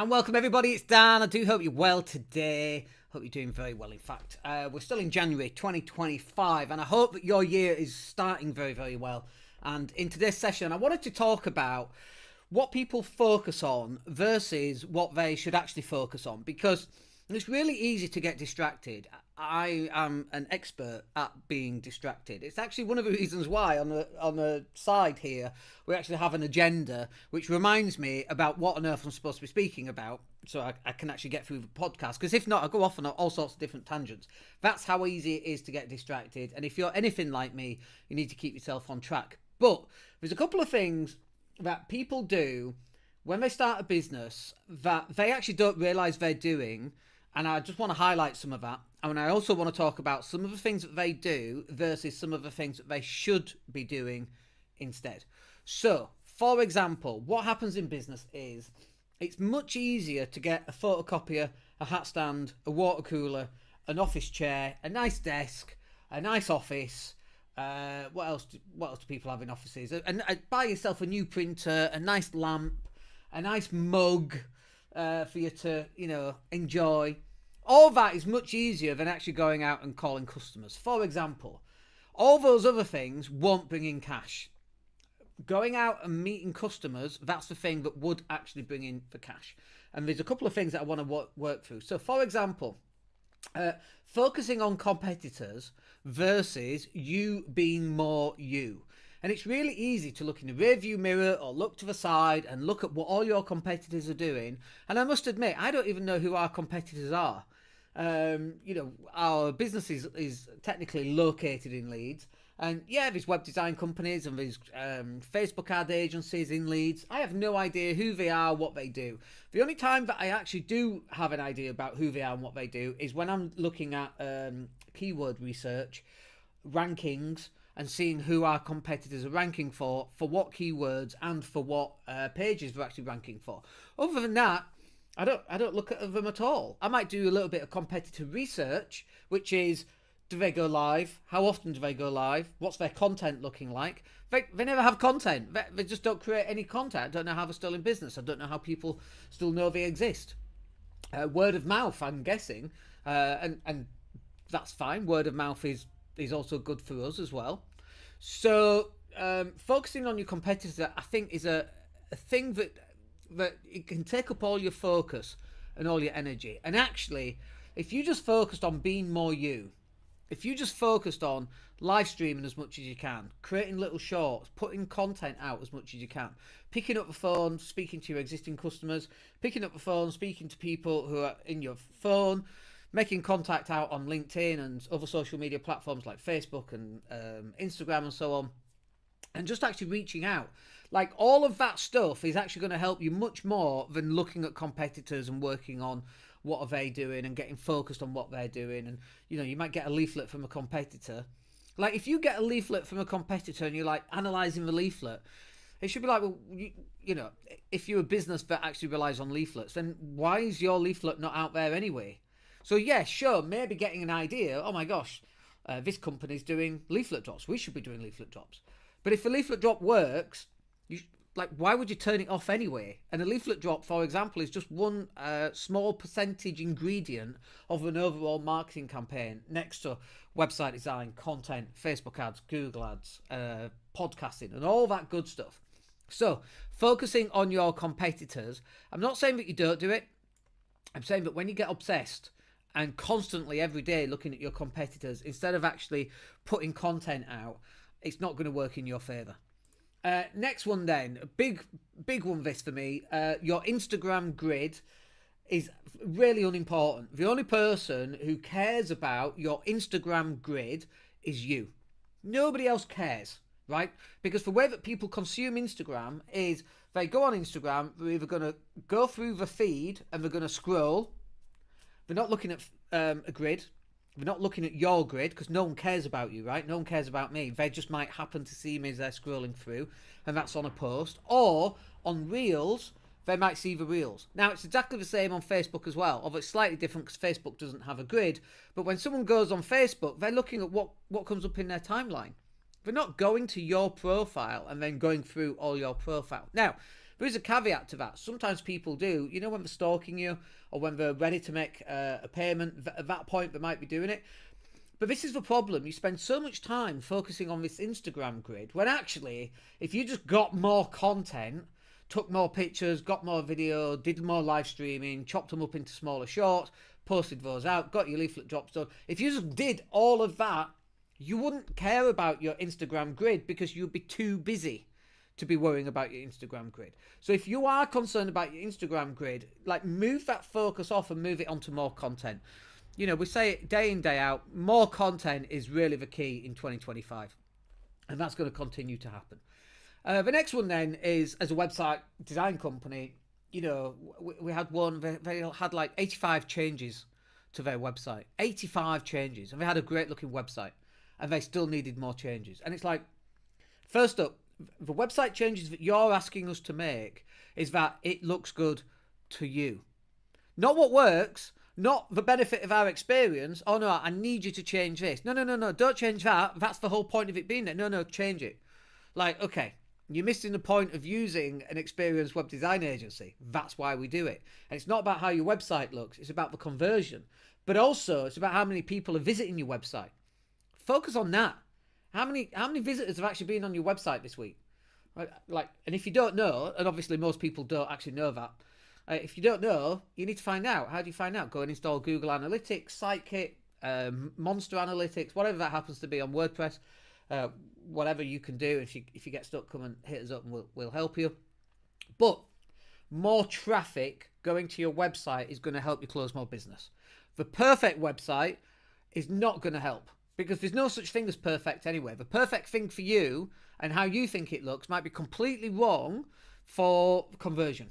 And welcome everybody, it's Dan. I do hope you're well today. Hope you're doing very well, in fact. We're still in January 2025 and I hope that your year is starting very, very well. And in today's session, I wanted to talk about what people focus on versus what they should actually focus on, because it's really easy to get distracted. I am an expert at being distracted. It's actually one of the reasons why on the side here we actually have an agenda which reminds me about what on earth I'm supposed to be speaking about, so I can actually get through the podcast, because if not I go off on all sorts of different tangents. That's how easy it is to get distracted, and if you're anything like me, you need to keep yourself on track. But there's a couple of things that people do when they start a business that they actually don't realise they're doing, and I just want to highlight some of that. And I also want to talk about some of the things that they do versus some of the things that they should be doing instead. So, for example, what happens in business is it's much easier to get a photocopier, a hat stand, a water cooler, an office chair, a nice desk, a nice office. What else do people have in offices? And buy yourself a new printer, a nice lamp, a nice mug for you to, enjoy. All that is much easier than actually going out and calling customers. For example, all those other things won't bring in cash. Going out and meeting customers, that's the thing that would actually bring in the cash. And there's a couple of things that I want to work through. So, for example, focusing on competitors versus you being more you. And it's really easy to look in the rearview mirror or look to the side and look at what all your competitors are doing. And I must admit, I don't even know who our competitors are. Our business is technically located in Leeds. And yeah, there's web design companies and there's Facebook ad agencies in Leeds. I have no idea who they are, what they do. The only time that I actually do have an idea about who they are and what they do is when I'm looking at keyword research, rankings, and seeing who our competitors are ranking for what keywords and for what pages they're actually ranking for. Other than that, I don't look at them at all. I might do a little bit of competitor research, which is, do they go live? How often do they go live? What's their content looking like? They never have content. They just don't create any content. I don't know how they're still in business. I don't know how people still know they exist. Word of mouth, I'm guessing, and that's fine. Word of mouth is also good for us as well. So focusing on your competitor, I think, is a thing that it can take up all your focus and all your energy. And actually, if you just focused on being more you, if you just focused on live streaming as much as you can, creating little shorts, putting content out as much as you can, picking up the phone, speaking to your existing customers, picking up the phone, speaking to people who are in your phone, making contact out on LinkedIn and other social media platforms like Facebook and Instagram and so on, and just actually reaching out. Like, all of that stuff is actually going to help you much more than looking at competitors and working on what are they doing and getting focused on what they're doing. And, you might get a leaflet from a competitor. Like, if you get a leaflet from a competitor and you're like analysing the leaflet, it should be like, well, if you're a business that actually relies on leaflets, then why is your leaflet not out there anyway? So yeah, sure, maybe getting an idea, oh my gosh, this company's doing leaflet drops, we should be doing leaflet drops. But if a leaflet drop works, why would you turn it off anyway? And a leaflet drop, for example, is just one small percentage ingredient of an overall marketing campaign next to website design, content, Facebook ads, Google ads, podcasting, and all that good stuff. So, focusing on your competitors, I'm not saying that you don't do it. I'm saying that when you get obsessed and constantly every day looking at your competitors, instead of actually putting content out, it's not going to work in your favour. Next one then, a big one this for me, your Instagram grid is really unimportant. The only person who cares about your Instagram grid is you. Nobody else cares, right? Because the way that people consume Instagram is they go on Instagram, they're either going to go through the feed and they're going to scroll. They're not looking at a grid. They're not looking at your grid, because no one cares about you, right? No one cares about me. They just might happen to see me as they're scrolling through, and that's on a post. Or on Reels, they might see the Reels. Now, it's exactly the same on Facebook as well, although it's slightly different because Facebook doesn't have a grid. But when someone goes on Facebook, they're looking at what comes up in their timeline. They're not going to your profile and then going through all your profile. Now, There is a caveat to that. Sometimes people do, you know, when they're stalking you or when they're ready to make a payment, at that point they might be doing it. But this is the problem. You spend so much time focusing on this Instagram grid when actually, if you just got more content, took more pictures, got more video, did more live streaming, chopped them up into smaller shorts, posted those out, got your leaflet drops done. If you just did all of that, you wouldn't care about your Instagram grid because you'd be too busy to be worrying about your Instagram grid. So if you are concerned about your Instagram grid, like, move that focus off and move it onto more content. You know, we say it day in, day out, more content is really the key in 2025. And that's going to continue to happen. The next one then is, as a website design company, you know, we had one, they had like 85 changes to their website. 85 changes. And they had a great looking website. And they still needed more changes. And it's like, first up, the website changes that you're asking us to make is that it looks good to you. Not what works, not the benefit of our experience. Oh no, I need you to change this. No, don't change that. That's the whole point of it being there. No, change it. Like, okay, you're missing the point of using an experienced web design agency. That's why we do it. And it's not about how your website looks. It's about the conversion. But also, it's about how many people are visiting your website. Focus on that. How many visitors have actually been on your website this week? Like, and if you don't know, and obviously most people don't actually know that, if you don't know, you need to find out. How do you find out? Go and install Google Analytics, Sitekit, Monster Analytics, whatever that happens to be on WordPress. Whatever you can do. If you get stuck, come and hit us up and we'll help you. But more traffic going to your website is going to help you close more business. The perfect website is not going to help, because there's no such thing as perfect anyway. The perfect thing for you and how you think it looks might be completely wrong for conversion.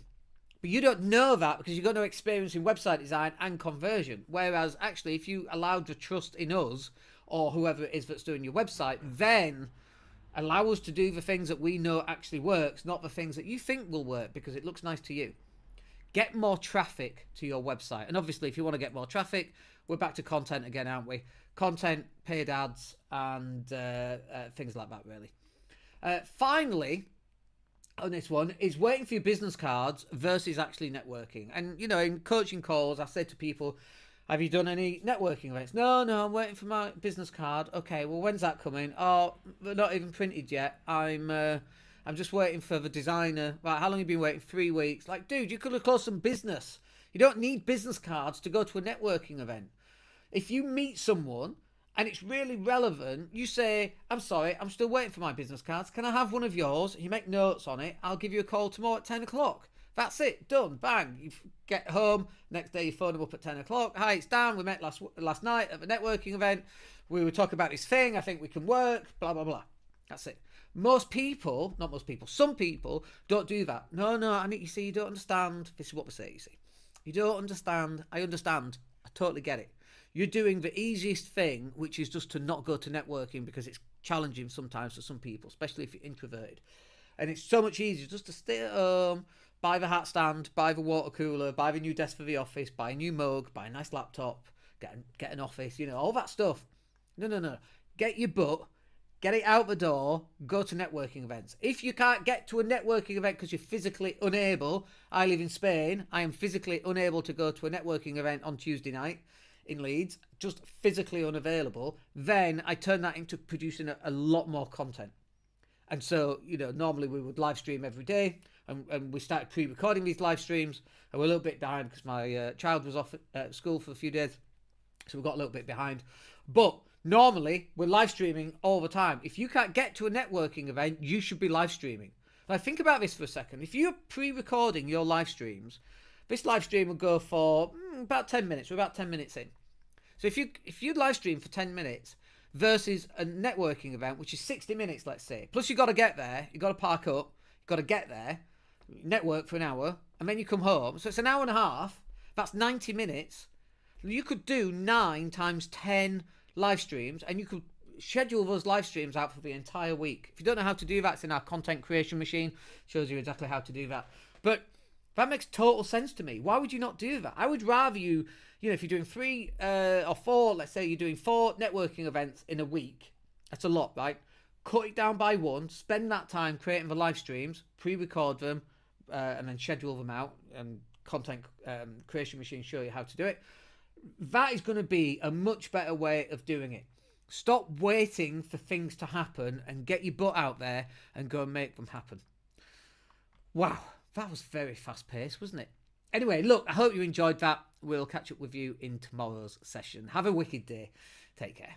But you don't know that because you've got no experience in website design and conversion. Whereas actually, if you allowed the trust in us or whoever it is that's doing your website, then allow us to do the things that we know actually works, not the things that you think will work because it looks nice to you. Get more traffic to your website. And obviously, if you want to get more traffic, we're back to content again, aren't we? Content, paid ads, and things like that, really. Finally, on this one, is waiting for your business cards versus actually networking. And, you know, in coaching calls, I said to people, have you done any networking events? No, I'm waiting for my business card. Okay, well, when's that coming? Oh, they're not even printed yet. I'm just waiting for the designer. Right, how long have you been waiting? 3 weeks. Like, dude, you could have closed some business. You don't need business cards to go to a networking event. If you meet someone and it's really relevant, you say, I'm sorry, I'm still waiting for my business cards. Can I have one of yours? You make notes on it. I'll give you a call tomorrow at 10 o'clock. That's it. Done. Bang. You get home. Next day you phone them up at 10 o'clock. Hi, it's Dan. We met last night at the networking event. We were talking about this thing. I think we can work. Blah, blah, blah. That's it. Some people don't do that. No, I need, you see, you don't understand. This is what we say, you see. You don't understand. I understand. I totally get it. You're doing the easiest thing, which is just to not go to networking because it's challenging sometimes for some people, especially if you're introverted. And it's so much easier just to stay at home, buy the hat stand, buy the water cooler, buy the new desk for the office, buy a new mug, buy a nice laptop, get an office, you know, all that stuff. No. Get your butt, get it out the door, go to networking events. If you can't get to a networking event because you're physically unable, I live in Spain, I am physically unable to go to a networking event on Tuesday night in Leeds, just physically unavailable, then I turn that into producing a lot more content. And so, you know, normally we would live stream every day, and we started pre-recording these live streams, and we're a little bit behind because my child was off at school for a few days, so we got a little bit behind. But normally, we're live streaming all the time. If you can't get to a networking event, you should be live streaming. Now, think about this for a second. If you're pre-recording your live streams, this live stream will go for about 10 minutes. We're about 10 minutes in. So if you live stream for 10 minutes versus a networking event, which is 60 minutes, let's say, plus you've got to get there, you've got to park up, you've got to get there, network for an hour, and then you come home. So it's an hour and a half. That's 90 minutes. You could do 9 times 10 live streams, and you could schedule those live streams out for the entire week. If you don't know how to do that, it's in our content creation machine. Shows you exactly how to do that. But that makes total sense to me. Why would you not do that? I would rather you know, if you're doing 3 or 4, let's say you're doing 4 networking events in a week. That's a lot, right? Cut it down by 1. Spend that time creating the live streams, pre-record them, and then schedule them out, and content creation machine show you how to do it. That is going to be a much better way of doing it. Stop waiting for things to happen and get your butt out there and go and make them happen. Wow, that was very fast paced, wasn't it? Anyway, look, I hope you enjoyed that. We'll catch up with you in tomorrow's session. Have a wicked day. Take care.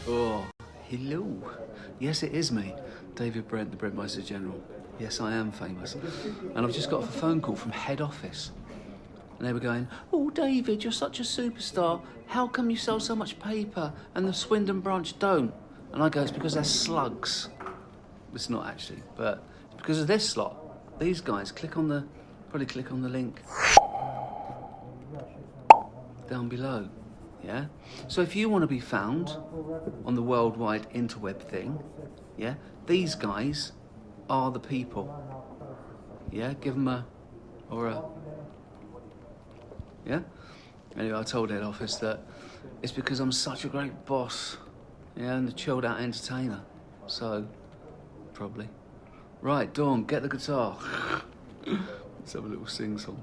Oh, hello. Yes, it is me, David Brent, the Breadmeister General. Yes, I am famous. And I've just got a phone call from head office. And they were going, "Oh, David, you're such a superstar. How come you sell so much paper and the Swindon branch don't?" And I go, "It's because they're slugs." It's not actually, but it's because of this lot. These guys, probably click on the link down below. Yeah? So if you want to be found on the worldwide interweb thing, yeah, these guys are the people. Yeah? Give them yeah? Anyway, I told head office that it's because I'm such a great boss, yeah, and a chilled out entertainer. So, probably. Right, Dawn, get the guitar. Let's have a little sing song.